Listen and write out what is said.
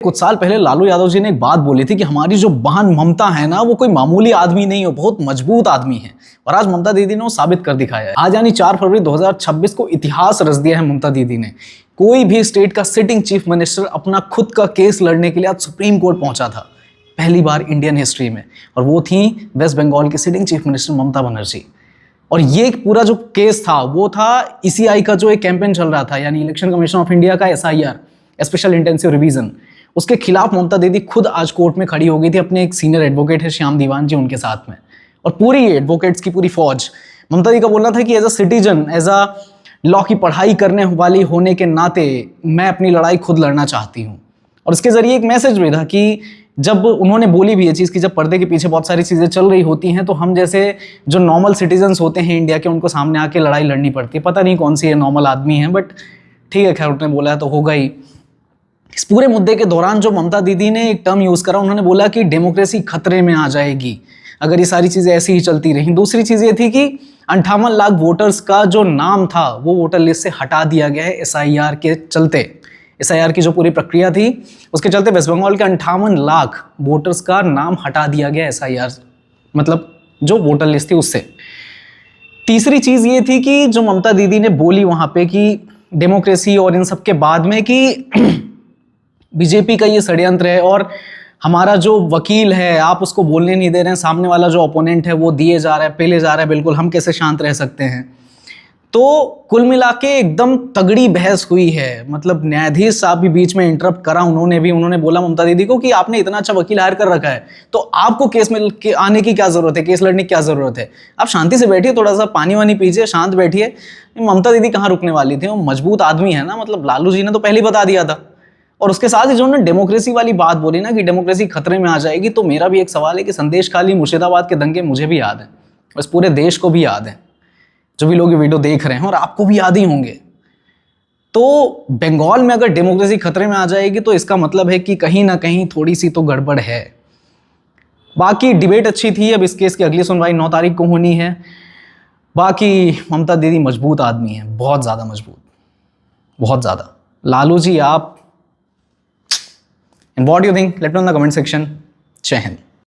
कुछ साल पहले लालू यादव जी ने एक बात बोली थी कि हमारी जो बहन ममता है ना, वो कोई मामूली आदमी नहीं है, बहुत मजबूत आदमी है। और आज ममता दीदी ने वो साबित कर दिखाया है। आज यानी 4 फरवरी 2026 को इतिहास रच दिया है ममता दीदी ने। कोई भी स्टेट का सिटिंग चीफ मिनिस्टर अपना खुद का केस लड़ने के लिए आज सुप्रीम कोर्ट पहुंचा था, पहली बार इंडियन हिस्ट्री में। और वो थी वेस्ट बंगाल की sitting chief minister Mamata Banerjee. और ये पूरा जो केस था वो था ECI का जो एक कैंपेन चल रहा था, यानी इलेक्शन कमीशन ऑफ इंडिया का SIR, स्पेशल इंटेंसिव रिवीजन, उसके खिलाफ ममता दीदी खुद आज कोर्ट में खड़ी हो गई थी। अपने एक सीनियर एडवोकेट है श्याम दीवान जी, उनके साथ में। और पूरी एडवोकेट्स की पूरी फौज। ममता दी का बोलना था कि as a citizen, as a law की पढ़ाई करने वाली होने के नाते मैं अपनी लड़ाई खुद लड़ना चाहती हूँ। और इसके जरिए एक मैसेज भी था कि जब उन्होंने बोली भी ये चीज़ कि जब पर्दे के पीछे बहुत सारी चीज़ें चल रही होती हैं तो हम जैसे जो नॉर्मल सिटीजन्स होते हैं इंडिया के, उनको सामने आके लड़ाई लड़नी पड़ती है। पता नहीं कौन सी ये नॉर्मल आदमी है, बट ठीक है, खैर उन्होंने बोला है तो होगा ही। इस पूरे मुद्दे के दौरान जो ममता दीदी ने एक टर्म यूज़ करा, उन्होंने बोला कि डेमोक्रेसी खतरे में आ जाएगी अगर ये सारी चीज़ें ऐसी ही चलती रहीं। दूसरी चीज़ ये थी कि 58 लाख वोटर्स का जो नाम था वो वोटर लिस्ट से हटा दिया गया है SIR के चलते। SIR की जो पूरी प्रक्रिया थी उसके चलते वेस्ट बंगाल के 58 लाख वोटर्स का नाम हटा दिया गया SIR, मतलब जो वोटर लिस्ट थी उससे। तीसरी चीज़ ये थी कि जो ममता दीदी ने बोली वहाँ पे कि डेमोक्रेसी और इन सब के बाद में कि बीजेपी का ये षड्यंत्र है और हमारा जो वकील है आप उसको बोलने नहीं दे रहे हैं, सामने वाला जो ओपोनेंट है वो दिए जा रहा है, पहले जा रहा है, बिल्कुल हम कैसे शांत रह सकते हैं। तो कुल मिला के एकदम तगड़ी बहस हुई है। मतलब न्यायाधीश साहब भी बीच में इंटरप्ट करा, उन्होंने बोला ममता दीदी को कि आपने इतना अच्छा वकील हायर कर रखा है तो आपको केस में आने की क्या जरूरत है, केस लड़ने की क्या जरूरत है, आप शांति से बैठिए, थोड़ा सा पानी वानी पीजिए, शांत बैठिए। ममता दीदी कहाँ रुकने वाली थी, वो मजबूत आदमी है ना। मतलब लालू जी ने तो पहले ही बता दिया था। और उसके साथ ही जो उन्होंने डेमोक्रेसी वाली बात बोली ना कि डेमोक्रेसी खतरे में आ जाएगी, तो मेरा भी एक सवाल है कि संदेश खाली मुर्शिदाबाद के दंगे मुझे भी याद है, बस पूरे देश को भी याद है, जो भी लोग ये वीडियो देख रहे हैं, और आपको भी याद ही होंगे। तो बंगाल में अगर डेमोक्रेसी खतरे में आ जाएगी तो इसका मतलब है कि कहीं ना कहीं थोड़ी सी तो गड़बड़ है। बाकी डिबेट अच्छी थी। अब इस केस की अगली सुनवाई 9 तारीख को होनी है। बाकी ममता दीदी मजबूत आदमी है, बहुत ज़्यादा मजबूत, बहुत ज़्यादा। लालू जी आप, and what do you think? Let me know in the comment section. जय हिंद।